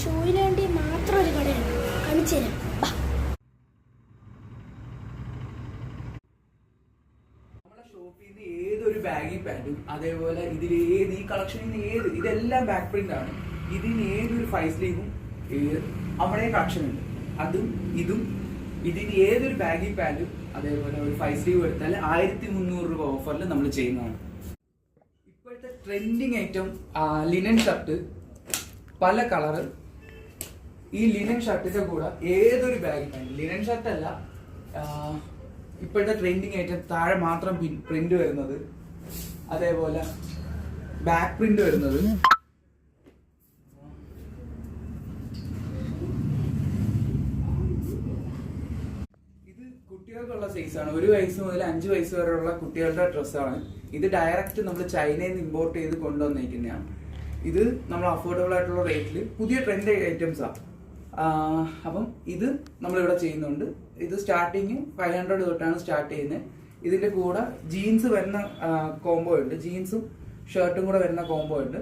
ഷൂവിന് വേണ്ടി മാത്രം ഒരു കടയാണ്, കാണിച്ചു തരാം. നമ്മുടെ ഷോപ്പിൽ നിന്ന് ഏതൊരു ബാഗി പാൻറ്റും അതേപോലെ ഈ കളക്ഷനിൽ നിന്ന് ഇതെല്ലാം ബാക്ക് പ്രിന്റ് ആണ്. ഇതിന് ഏതൊരു 5 സ്ലീവും നമ്മുടെ കളക്ഷൻ ഉണ്ട്. അതും ഇതും ഇതിന് ഏതൊരു ബാഗി പാൻറ്റും അതേപോലെ ഒരു 5 സ്ലീവ് എടുത്താൽ 1300 രൂപ ഓഫറിൽ നമ്മൾ ചെയ്യുന്നതാണ്. ഇപ്പോഴത്തെ ട്രെൻഡിങ് ഐറ്റം ലിനൻ ഷർട്ട്, പല കളറ്. ഈ ലിനൻ ഷർട്ടിന്റെ കൂടെ ഏതൊരു ബാഗി പാൻറ്, ലിനൻ ഷർട്ട് അല്ല, ഇപ്പോഴത്തെ ട്രെൻഡിങ് ഐറ്റം താഴെ മാത്രം പ്രിന്റ് വരുന്നത്, അതേപോലെ ബാക്ക് പ്രിന്റ് വരുന്നത്. ഇത് കുട്ടികൾക്കുള്ള സൈസാണ്. 1 വയസ്സ് മുതൽ 5 വയസ്സ് വരെയുള്ള കുട്ടികളുടെ ഡ്രസ്സാണ്. ഇത് ഡയറക്റ്റ് നമ്മൾ ചൈനയിൽ നിന്ന് ഇമ്പോർട്ട് ചെയ്ത് കൊണ്ടുവന്നിരിക്കുന്നതാണ്. ഇത് നമ്മൾ അഫോർഡബിൾ ആയിട്ടുള്ള റേറ്റിൽ പുതിയ ട്രെൻഡ് ഐറ്റംസാണ്. അപ്പം ഇത് നമ്മളിവിടെ ചെയ്യുന്നുണ്ട്. ഇത് സ്റ്റാർട്ടിങ് 500 തൊട്ടാണ് സ്റ്റാർട്ട് ചെയ്യുന്നത്. ഇതിന്റെ കൂടെ ജീൻസ് വരുന്ന കോംബോ ഉണ്ട്, ജീൻസും ഷർട്ടും കൂടെ വരുന്ന കോംബോ ഉണ്ട്.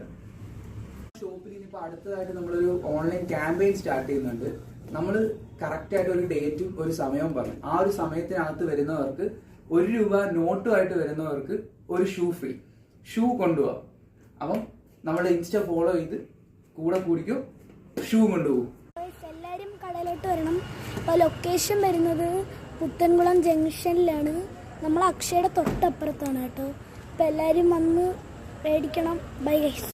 ഷോപ്പിൽ ഇനിയിപ്പോൾ അടുത്തതായിട്ട് നമ്മളൊരു ഓൺലൈൻ ക്യാമ്പയിൻ സ്റ്റാർട്ട് ചെയ്യുന്നുണ്ട്. നമ്മൾ കറക്റ്റ് ആയിട്ട് ഒരു ഡേറ്റും ഒരു സമയവും പറയും. ആ ഒരു സമയത്തിനകത്ത് വരുന്നവർക്ക് 1 രൂപ നോട്ടുമായിട്ട് വരുന്നവർക്ക് ഒരു ഷൂ ഫ്രീ, ഷൂ കൊണ്ടുപോകാം. അപ്പം നമ്മുടെ ഇൻസ്റ്റ ഫോളോ ചെയ്ത് കൂടെ കൂടിക്കും, ഷൂ കൊണ്ടുപോകും. എല്ലാവരും കടയിലോട്ട് വരണം. അപ്പോൾ ലൊക്കേഷൻ വരുന്നത് പുത്തൻകുളം ജംഗ്ഷനിലാണ്. നമ്മൾ അക്ഷയുടെ തൊട്ടപ്പുറത്താണ് കേട്ടോ. അപ്പോൾ എല്ലാവരും വന്ന് മേടിക്കണം. Bye guys.